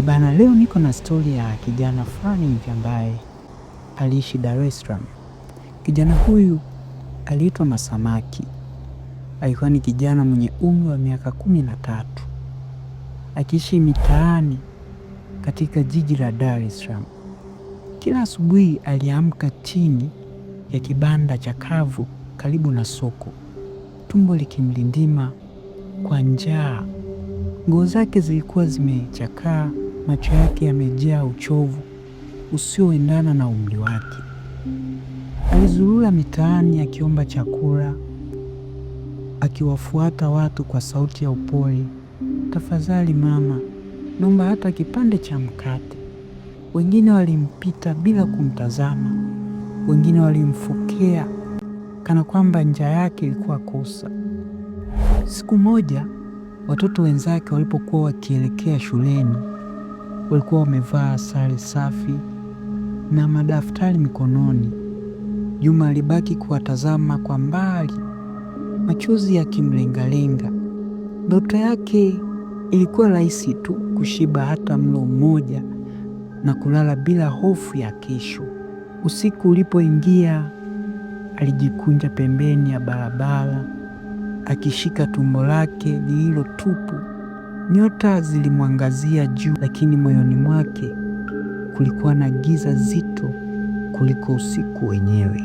Bana, leo niko na stori ya kijana fulani hivi ambaye aliishi Dar es Salaam. Kijana huyu aliitwa Masamaki. Alikuwa ni kijana mwenye umri wa miaka 13, akiishi mitaani katika jiji la Dar es Salaam. Kila asubuhi aliamka chini ya kibanda cha kavu karibu na soko, tumbo likimlindima kwa njaa. Nguo zake zilikuwa zimechakaa, macho yake yamejaa uchovu usioendana na umri wake. Alizurura mitaani akiomba chakula, akiwafuata watu kwa sauti ya upole, "Tafadhali mama, naomba hata kipande cha mkate." Wengine walimpita bila kumtazama, wengine walimfokea kana kwamba njaa yake ilikuwa kosa. Siku moja watoto wenzake walipokuwa wakielekea shuleni, walikuwa wamevaa sare safi na madaftari mikononi. Juma alibaki kuwatazama kwa mbali, machozi yakimlengalenga. Ndoto yake ilikuwa rahisi tu, kushiba hata mlo mmoja na kulala bila hofu ya kesho. Usiku ulipoingia, alijikunja pembeni ya barabara akishika tumbo lake lililo tupu. Nyota zilimwangazia juu, lakini moyoni mwake kulikuwa na giza zito kuliko usiku wenyewe.